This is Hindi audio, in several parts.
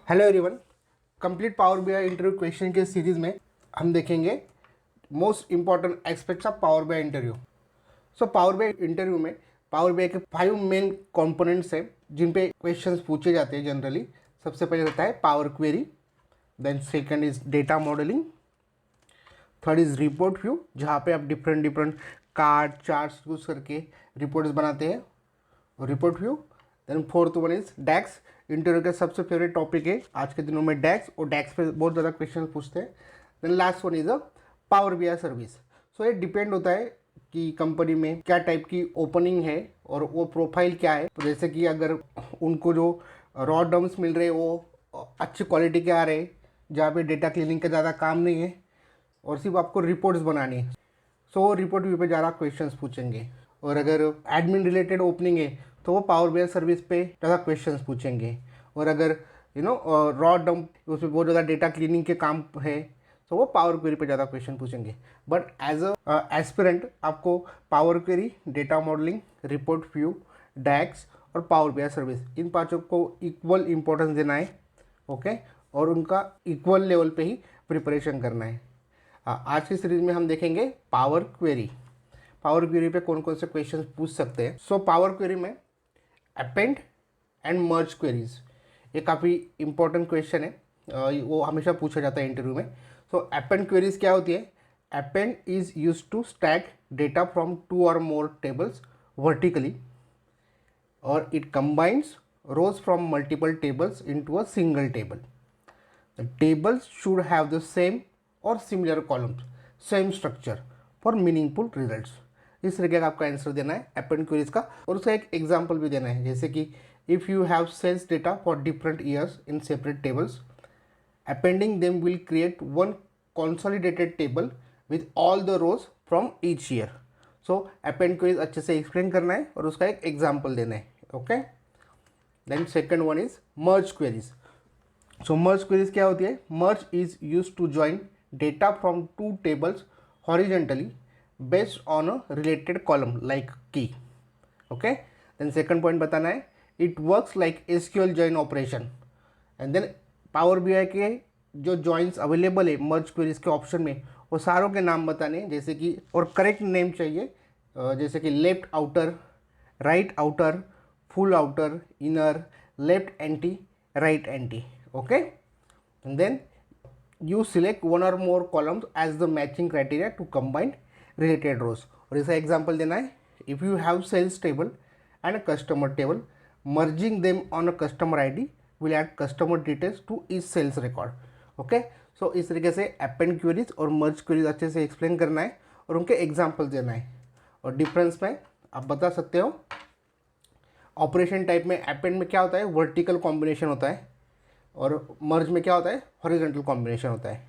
Hello everyone. Complete power BI interview question के सीरीज में हम देखेंगे most important aspects of power BI interview. So power BI interview में पावर बीआई के 5 मेन कंपोनेंट्स हैं जिन पे क्वेश्चंस पूछे जाते हैं जनरली। सबसे पहले होता है power query, then second is data modelling, third is report view जहाँ पे आप डिफरेंट कार्ड चार्ट्स यूज करके रिपोर्ट्स बनाते हैं, report view. Then fourth one is DAX, interview का सबसे फेवरेट टॉपिक है आज के दिनों में डैक्स, और डैक्स पे बहुत ज़्यादा क्वेश्चन पूछते हैं। Then last one is a power BI service. So ये डिपेंड होता है कि कंपनी में क्या टाइप की ओपनिंग है और वो प्रोफाइल क्या है। तो जैसे कि अगर उनको जो रॉ डम्स मिल रहे हैं वो अच्छी क्वालिटी के आ रहे हैं, जहाँ पे डेटा क्लीनिंग का ज़्यादा काम नहीं है और सिर्फ आपको रिपोर्ट्स बनानी है, सो रिपोर्ट व्यू पे ज़्यादा क्वेश्चंस पूछेंगे। और अगर एडमिन रिलेटेड ओपनिंग है तो वो पावर बीआई सर्विस पे ज़्यादा क्वेश्चंस पूछेंगे। और अगर रॉ डंप उसमें बहुत ज़्यादा डेटा क्लीनिंग के काम है तो वो पावर क्वेरी पे ज़्यादा क्वेश्चन पूछेंगे। बट एज अ एस्पिरेंट आपको power query, data modelling, report view, DAX और पावर बीआई सर्विस इन पांचों को इक्वल इंपॉर्टेंस देना है, ओके, और उनका इक्वल लेवल पे ही प्रिपरेशन करना है। आज की सीरीज में हम देखेंगे पावर क्वेरी। पावर क्वेरी पे कौन कौन से क्वेश्चन पूछ सकते हैं। सो पावर क्वेरी में अपेंड एंड मर्ज क्वेरीज ये काफ़ी इंपॉर्टेंट क्वेश्चन है, वो हमेशा पूछा जाता है इंटरव्यू में। सो अपेंड क्वेरीज क्या होती है? Append is use to stack data from 2 और मोर टेबल्स वर्टिकली, और it combines rows from multiple tables into a single table. The tables should have the same or similar columns, same structure for meaningful results. इस तरीके का आपका आंसर देना है अपेंड क्वेरीज का, और उसका एक एग्जांपल भी देना है। जैसे कि if you have sales data for different years in separate tables, appending them will create one consolidated table with all the rows from each year. So append queries अच्छे से एक्सप्लेन करना है और उसका एक एग्जाम्पल देना है, okay. Then second one is merge queries. So merge queries क्या होती है? Merge is use to join data from 2 tables horizontally based on a related column like key, okay. Then second point बताना है, it works like SQL join operation. And then power BI के जो जॉइंट्स अवेलेबल है मर्ज क्वेरीज के ऑप्शन में, वो सारों के नाम बताने हैं, जैसे कि और करेक्ट नेम चाहिए, जैसे कि left outer, right outer, full outer, inner, left anti, right anti, okay. And then you select one or more columns as the matching criteria to combine related rows. और इसका एग्जाम्पल देना है, if you have sales table and a customer table, merging them on a customer ID will add customer details to each sales record, okay. सो इस तरीके से अपेंड क्वेरीज और मर्ज क्वेरीज अच्छे से एक्सप्लेन करना है और उनके एग्जाम्पल देना है। और डिफरेंस में आप बता सकते हो, ऑपरेशन टाइप में अपेंड में क्या होता है? वर्टिकल कॉम्बिनेशन होता है, और मर्ज में क्या होता है? हॉरिजॉन्टल कॉम्बिनेशन होता है।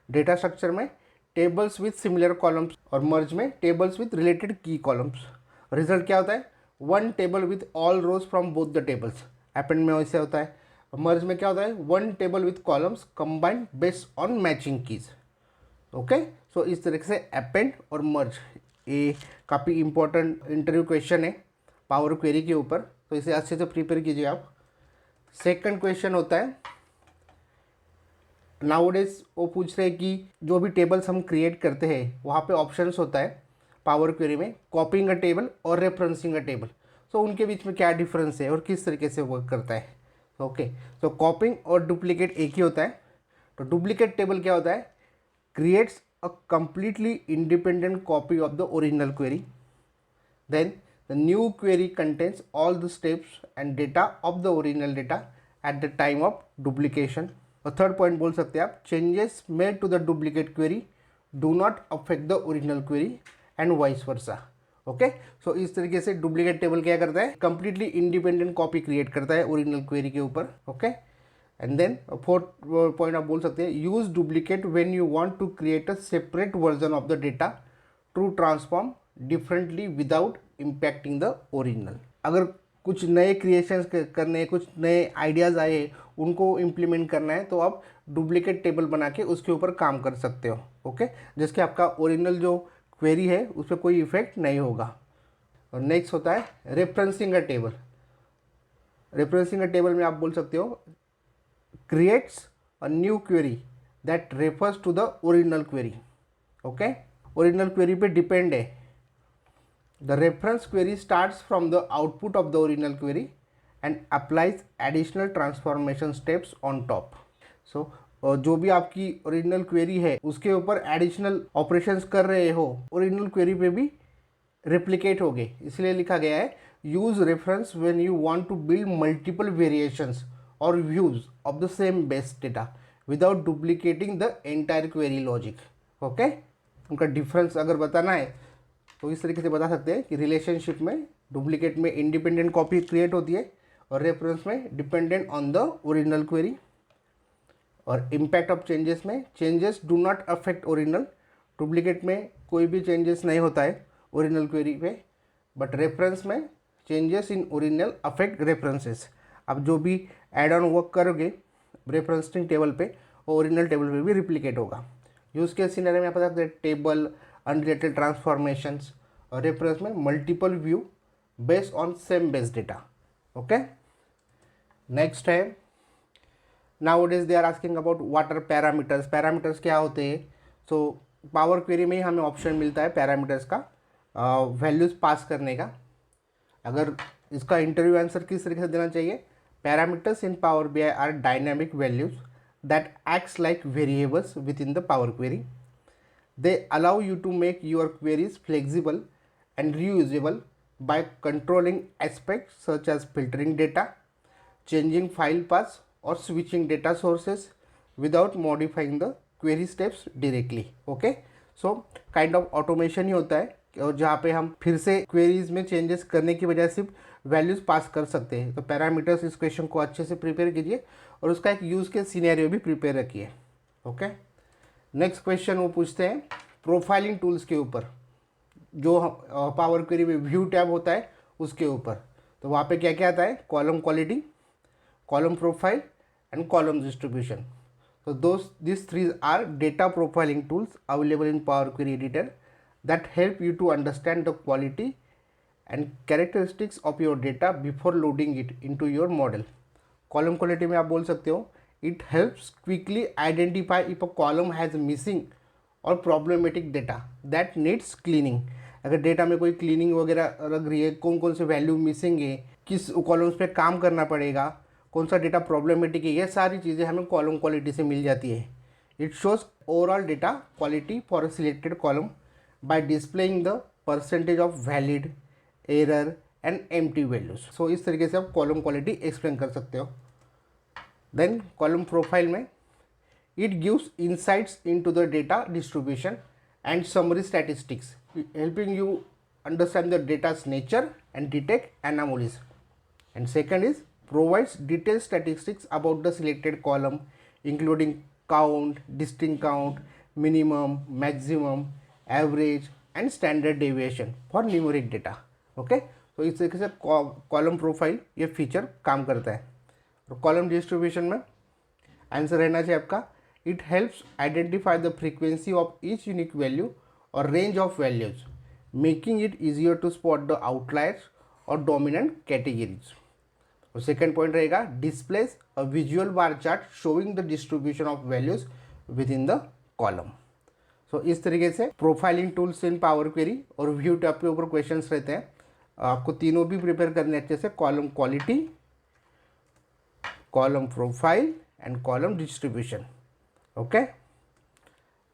डेटा स्ट्रक्चर में टेबल्स विथ सिमिलर कॉलम्स, और मर्ज में tables with related key columns. Result क्या होता है? One table with all rows from both the tables. Append में वैसे होता है। मर्ज में क्या होता है? One table with columns combined based on matching keys, okay. So इस तरीके से अपेंड और मर्ज ये काफ़ी इंपॉर्टेंट इंटरव्यू क्वेश्चन है पावर क्वेरी के ऊपर, तो इसे अच्छे से प्रिपेयर कीजिए आप। सेकंड क्वेश्चन होता है, नाउडेज वो पूछ रहे हैं कि जो भी टेबल्स हम क्रिएट करते हैं वहाँ पे ऑप्शंस होता है पावर क्वेरी में, कॉपिंग अ टेबल और रेफरेंसिंग अ टेबल। सो उनके बीच में क्या डिफरेंस है और किस तरीके से वर्क करता है, ओके। तो कॉपिंग और डुप्लीकेट एक ही होता है। तो डुप्लीकेट टेबल क्या होता है? Creates a completely independent copy of the original query, then the new query contains all the steps and data of the original data at the time of duplication. और थर्ड पॉइंट बोल सकते हैं आप, changes made to the duplicate query do not affect the original query and vice versa, okay. So इस तरीके से डुप्लीकेट टेबल क्या करता है? कंप्लीटली इंडिपेंडेंट कॉपी क्रिएट करता है ओरिजिनल क्वेरी के ऊपर, okay. And then fourth point आप बोल सकते हैं, use duplicate when you want to create a separate version of the data to transform differently without impacting the original. अगर कुछ नए क्रिएशंस करने, कुछ नए आइडियाज़ आए, उनको इम्प्लीमेंट करना है, तो आप डुप्लीकेट टेबल बना के उसके ऊपर काम कर सकते हो, ओके, जिसके आपका ओरिजिनल जो क्वेरी है उस पर कोई इफेक्ट नहीं होगा। और नेक्स्ट होता है रेफरेंसिंग अ टेबल। रेफरेंसिंग अ टेबल में आप बोल सकते हो, creates a new query that refers to the original query. Okay, original query पे depend है. The reference query starts from the output of the original query and applies additional transformation steps on top. So जो भी आपकी ओरिजिनल क्वेरी है उसके ऊपर एडिशनल ऑपरेशंस कर रहे हो, ओरिजिनल क्वेरी पे भी रेप्लिकेट हो गए. इसलिए लिखा गया है use reference when you want to build multiple variations और views of the same base data without duplicating the entire query logic. Okay, उनका डिफरेंस अगर बताना है तो इस तरीके से बता सकते हैं कि रिलेशनशिप में डुप्लीकेट में इंडिपेंडेंट कॉपी क्रिएट होती है और रेफरेंस में dependent on the original query. और इम्पैक्ट ऑफ चेंजेस में changes do not affect original. Duplicate में कोई भी चेंजेस नहीं होता है ओरिजिनल क्वेरी पे, बट रेफरेंस में changes in original affect references. अब जो भी एड ऑन वर्क करोगे रेफरेंसिंग टेबल पे वो ओरिजिनल टेबल पे भी रिप्लिकेट होगा. यूज केस सिनेरियो में आप बता सकते हैं टेबल, अनरिलेटेड ट्रांसफॉर्मेशंस और रेफरेंस में multiple view based on same base data. Okay, next है nowadays they are asking about what are parameters. Parameters क्या होते हैं? सो पावर क्वेरी में ही हमें ऑप्शन मिलता है पैरामीटर्स का वैल्यूज़ पास करने का. अगर इसका इंटरव्यू आंसर किस तरीके से देना चाहिए? Parameters in power B I are dynamic values that acts like variables within the power query. They allow you to make your queries flexible and reusable by controlling aspects such as filtering data, changing file paths or switching data sources without modifying the query steps directly. Okay, so kind of automation ही होता है और जहाँ पे हम फिर से queries में changes करने की बजाय सिर्फ वैल्यूज़ पास कर सकते हैं. तो पैरामीटर्स इस क्वेश्चन को अच्छे से प्रिपेयर कीजिए और उसका एक यूज़ के सिनेरियो भी प्रिपेयर रखिए. ओके, नेक्स्ट क्वेश्चन वो पूछते हैं प्रोफाइलिंग टूल्स के ऊपर, जो पावर क्वेरी में व्यू टैब होता है उसके ऊपर. तो वहाँ पे क्या क्या आता है? Column quality, column profile and column distribution. So these three are data profiling tools available in Power Query Editor that help you to understand the quality and characteristics of your data before loading it into your model. Column quality में आप बोल सकते हो it helps quickly identify if a column has missing or problematic data that needs cleaning. अगर डेटा में कोई क्लीनिंग वगैरह लग रही है, कौन कौन से वैल्यू मिसिंग है, किस कॉलम्स पे काम करना पड़ेगा, कौन सा डेटा प्रॉब्लमेटिक है, ये सारी चीज़ें हमें कॉलम क्वालिटी से मिल जाती है. It shows overall data quality for a selected column by displaying the percentage of valid, error and empty values. So इस तरीके से आप कॉलम क्वालिटी एक्सप्लेन कर सकते हो. देन कॉलम प्रोफाइल में it gives insights into the data distribution and summary statistics, helping you understand the data's nature and detect anomalies. And second is provides detailed statistics about the selected column, including count, distinct count, minimum, maximum, average and standard deviation for numeric data. Okay, तो इस तरीके से कॉलम प्रोफाइल ये फीचर काम करता है. और कॉलम डिस्ट्रीब्यूशन में आंसर रहना चाहिए आपका it helps identify the frequency of each unique value or range of values, making it easier to spot the outliers or dominant categories. और सेकेंड पॉइंट रहेगा displays a visual bar chart showing the distribution of values within the column. So इस तरीके से profiling tools in power query और व्यू टैब के ऊपर क्वेश्चंस रहते हैं. आपको तीनों भी प्रिपेयर करने अच्छे से, column quality, column profile and column distribution. Okay,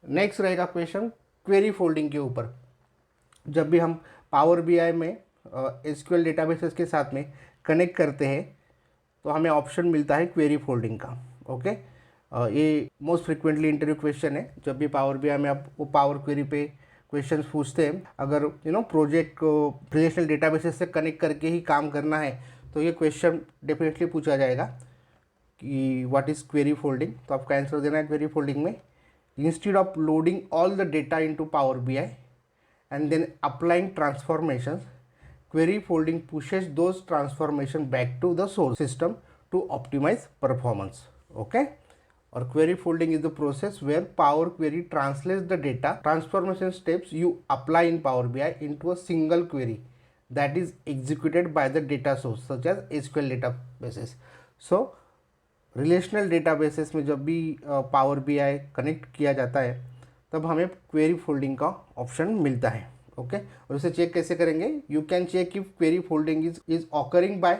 next रहेगा क्वेश्चन क्वेरी फोल्डिंग के ऊपर. जब भी हम पावर बीआई में एसक्यूएल डेटाबेसेस के साथ में कनेक्ट करते हैं तो हमें ऑप्शन मिलता है क्वेरी फोल्डिंग का. ओके, ये मोस्ट फ्रिक्वेंटली इंटरव्यू क्वेश्चन है. जब भी पावर बीआई में आप वो पावर क्वेरी पे क्वेश्चन पूछते हैं, अगर प्रोजेक्ट को रिलेशनल डेटाबेसेस से कनेक्ट करके ही काम करना है तो ये क्वेश्चन डेफिनेटली पूछा जाएगा कि व्हाट इज़ क्वेरी फोल्डिंग. तो आपका आंसर देना है क्वेरी फोल्डिंग में instead of loading all the data into power BI and then applying transformations, query folding pushes those transformation back to the source system to optimise performance. Okay, और query folding is the process where power query translates the data transformation steps you apply in power BI into a single query that is executed by the data source such as SQL databases. So relational databases में जब भी पावर बीआई कनेक्ट किया जाता है तब हमें क्वेरी फोल्डिंग का ऑप्शन मिलता है। ओके, और उसे चेक कैसे करेंगे? You can check if query folding is occurring by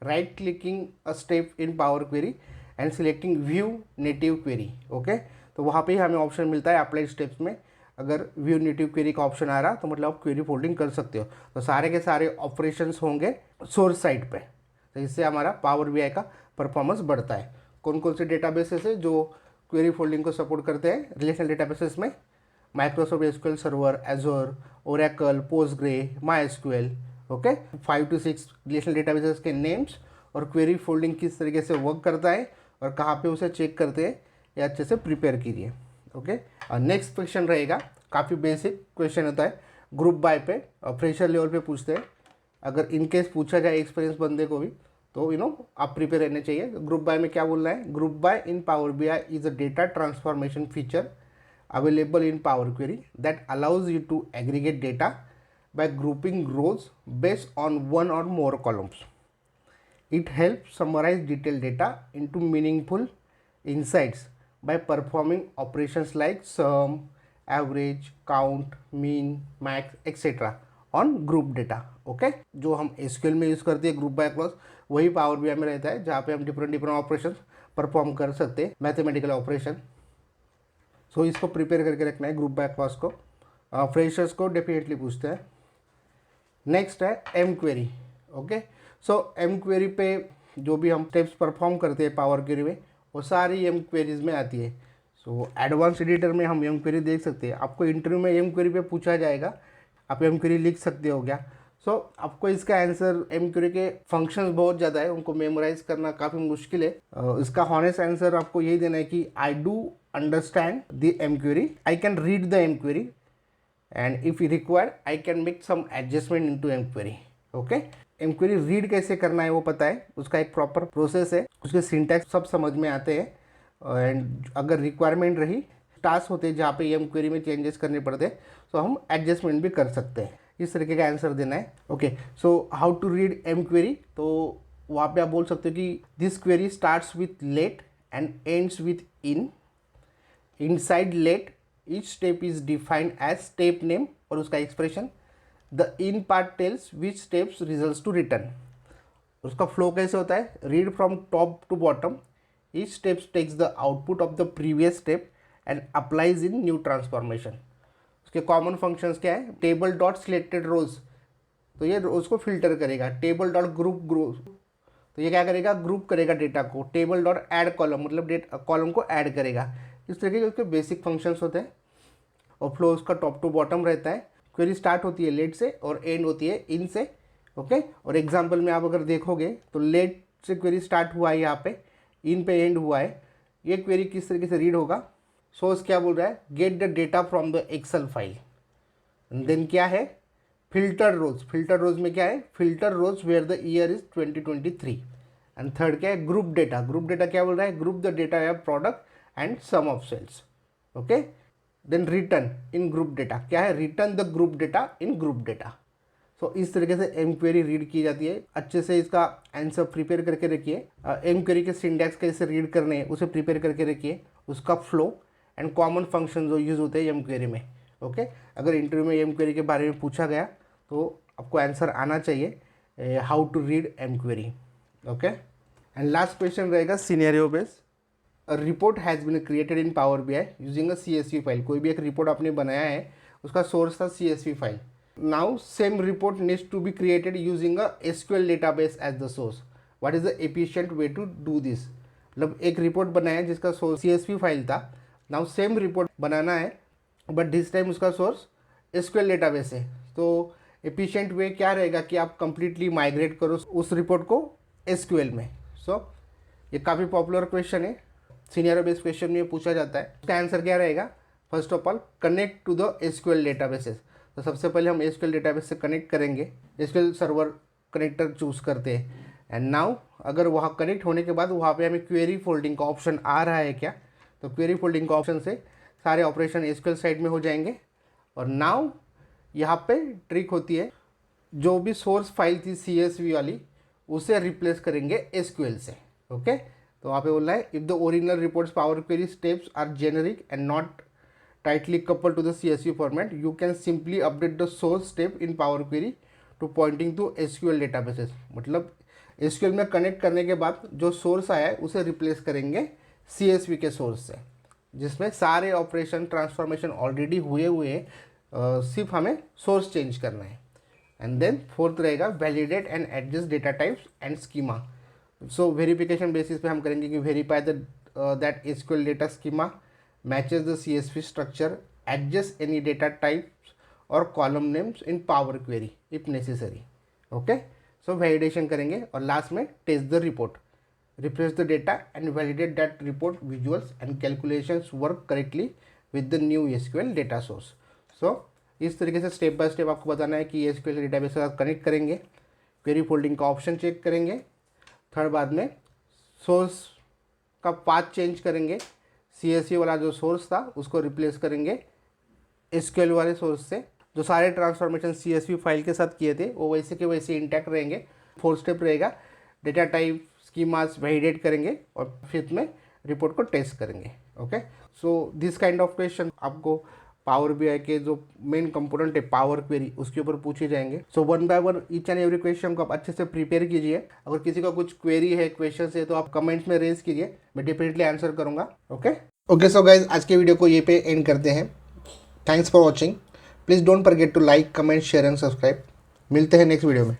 right clicking a step in power query and selecting view native query. Okay, तो वहाँ पे ही हमें ऑप्शन मिलता है अप्लाई स्टेप्स में। अगर व्यू नेटिव क्वेरी का ऑप्शन आ रहा तो मतलब आप क्वेरी फोल्डिंग कर सकते हो। तो सारे के सारे ऑपरेशंस होंगे सोर्स साइड पे, तो इससे हमारा पावर बीआई का परफॉर्मेंस बढ़ता है। कौन कौन से डेटाबेसेस है जो क्वेरी फोल्डिंग को सपोर्ट करते हैं रिलेशनल डेटाबेसेस में? Microsoft SQL server, Azure, Oracle, Postgre, MySQL. Okay, 5 to 6 relational databases के नेम्स और क्वेरी फोल्डिंग किस तरीके से वर्क करता है और कहाँ पे उसे चेक करते हैं, ये अच्छे से प्रिपेयर कीजिए। ओके, और नेक्स्ट क्वेश्चन रहेगा, काफ़ी बेसिक क्वेश्चन होता है ग्रुप बाय पे, फ्रेशर लेवल पे पूछते हैं। अगर इनकेस पूछा जाए एक्सपीरियंस बंदे को भी तो आप प्रिपेयर रहने चाहिए। ग्रुप बाय में क्या बोलना है? Group by in power BI is a data transformation feature available in Power Query that allows you to aggregate data by grouping rows based on one or more columns. It helps summarize detailed data into meaningful insights by performing operations like sum, average, count, mean, max, etc. on group data. Okay, जो हम SQL में यूज़ करते हैं ग्रुप बाय क्लॉज, वही पावर बीआई में रहता है, जहाँ पे हम डिफरेंट ऑपरेशन परफॉर्म कर सकते हैं, मैथमेटिकल ऑपरेशन। सो इसको प्रिपेयर करके रखना है ग्रुप बाय क्लॉज को। फ्रेशर्स को डेफिनेटली पूछते हैं। नेक्स्ट है एम क्वेरी। ओके, सो एम क्वेरी पे जो भी हम स्टेप्स परफॉर्म करते हैं पावर क्वेरी में, वो सारी एम क्वेरीज में आती है। सो एडवांस एडिटर में हम एम क्वेरी देख सकते हैं। आपको इंटरव्यू में एम क्वेरी पे पूछा जाएगा, आप एम क्वेरी लिख सकते हो क्या? सो आपको इसका आंसर, एम क्वेरी के फंक्शंस बहुत ज़्यादा है, उनको मेमोराइज करना काफ़ी मुश्किल है। इसका हॉनेस्ट आंसर आपको यही देना है कि I do understand the M query, I can read the M query, and if required I can make some adjustment into M query. Okay, M query read कैसे करना है वो पता है, उसका एक प्रॉपर प्रोसेस है, उसके सिंटैक्स सब समझ में आते हैं। एंड अगर रिक्वायरमेंट रही, टास्क होते हैं जहाँ पे एम क्वेरी में चेंजेस करने पड़ते हैं, तो हम एडजस्टमेंट भी कर सकते हैं। इस तरीके का आंसर देना है। Okay, so how to read M query, तो वहाँ पे आप बोल सकते हो कि this query starts with let and ends with in. Inside let each step is defined as step name और उसका expression. The in part tells which steps results to return. उसका फ्लो कैसे होता है? Read from top to bottom, each steps takes the output of the previous step and applies in new transformation. उसके कॉमन फंक्शंस क्या है? टेबल डॉट सिलेक्टेड रोज, तो ये रोज को फिल्टर करेगा। टेबल डॉट ग्रुप, तो ये क्या करेगा? ग्रुप करेगा डेटा को। टेबल डॉट ऐड कॉलम, मतलब कॉलम को ऐड करेगा। इस तरीके के उसके बेसिक फंक्शंस होते हैं। और फ्लो उसका टॉप टू बॉटम रहता है। क्वेरी स्टार्ट होती है लेट से और एंड होती है इन से। ओके, और एग्जाम्पल में आप अगर देखोगे तो लेट से क्वेरी स्टार्ट हुआ है, यहाँ पे इन पे एंड हुआ है। ये क्वेरी किस तरीके से रीड होगा? सोर्स क्या बोल रहा है? Get the data from the Excel file. Then क्या है? Filter rows. फिल्टर रोज में क्या है? Filter rows where the year is 2023। And third क्या है? Group data. ग्रुप डेटा क्या बोल रहा है? ग्रुप द डेटा या product and sum of sales. Okay, then return in group data क्या है? Return the group data in group data. So इस तरीके से एम क्वेरी रीड की जाती है। अच्छे से इसका आंसर प्रिपेयर करके रखिए। एम क्वेरी के सिंटैक्स कैसे रीड करने हैं उसे प्रिपेयर करके रखिए, उसका फ्लो एंड कॉमन फंक्शन जो यूज़ होते हैं एम क्वेरी में। ओके, अगर इंटरव्यू में एम क्वेरी के बारे में पूछा गया तो आपको आंसर आना चाहिए, how to read M query. Okay, and last question रहेगा scenario based. A report has been created in power BI using a CSV file. कोई भी एक रिपोर्ट आपने बनाया है, उसका सोर्स था CSV file. Now same report needs to be created using a SQL database as the source. What is the efficient way to do this? मतलब एक रिपोर्ट बनाया जिसका सोर्स CSV फाइल था, नाउ सेम रिपोर्ट बनाना है बट दिस टाइम उसका सोर्स SQL डेटाबेस है। तो एफिशिएंट वे क्या रहेगा कि आप कंप्लीटली माइग्रेट करो उस रिपोर्ट को SQL में। सो ये काफ़ी पॉपुलर क्वेश्चन है, सीनियर बेस्ड क्वेश्चन में पूछा जाता है। उसका आंसर क्या रहेगा? First of all connect to the SQL databases. तो सबसे पहले हम SQL डेटाबेस से कनेक्ट करेंगे, SQL सर्वर कनेक्टर चूज़ करते हैं। एंड नाउ अगर वहाँ कनेक्ट होने के बाद वहाँ पे हमें क्वेरी फोल्डिंग का ऑप्शन आ रहा है क्या? तो क्वेरी फोल्डिंग का ऑप्शन से सारे ऑपरेशन SQL साइड में हो जाएंगे। और नाउ यहाँ पे ट्रिक होती है, जो भी सोर्स फाइल थी CSV वाली उसे रिप्लेस करेंगे SQL से। ओके, तो वहाँ पे बोल रहा है if the original reports power query steps are generic and not tightly coupled to the CSV format, you can simply update the source step in Power Query to pointing to SQL databases. मतलब SQL में कनेक्ट करने के बाद जो सोर्स आया है उसे रिप्लेस करेंगे CSV के सोर्स से, जिसमें सारे ऑपरेशन ट्रांसफॉर्मेशन ऑलरेडी हुए हैं, सिर्फ हमें सोर्स चेंज करना है. एंड देन फोर्थ रहेगा validate and adjust data types and schema. So verification basis पे हम करेंगे कि verify that SQL data schema matches the CSV structure, adjust any data types or column names in Power Query if necessary. Okay, so validation करेंगे और लास्ट में test the report, refresh the data and validate that report visuals and calculations work correctly with the new SQL data source. So इस तरीके से स्टेप बाय स्टेप आपको बताना है कि SQL डेटाबेस के साथ कनेक्ट करेंगे, क्वेरी फोल्डिंग का ऑप्शन चेक करेंगे, थर्ड बाद में सोर्स का पाथ चेंज करेंगे, CSV वाला जो सोर्स था उसको रिप्लेस करेंगे SQL वाले सोर्स से. जो सारे ट्रांसफॉर्मेशन CSV फाइल के साथ किए थे वो वैसे के वैसे इंटैक्ट रहेंगे. फोर्थ स्टेप रहेगा डेटा टाइप स्कीमास वैलिडेट करेंगे और फिफ्थ में रिपोर्ट को टेस्ट करेंगे. Okay, so this kind of question आपको पावर BI के जो मेन कंपोनेंट है पावर क्वेरी उसके ऊपर पूछे जाएंगे. So one by one each and every question को आप अच्छे से प्रिपेयर कीजिए. अगर किसी का कुछ क्वेरी है क्वेश्चन है तो आप कमेंट्स में रेज कीजिए, मैं डेफिनेटली आंसर करूँगा. ओके सो गाइज आज के वीडियो को ये पे एंड करते हैं. Thanks for watching. Please don't forget to like comment share and subscribe. मिलते हैं नेक्स्ट वीडियो में.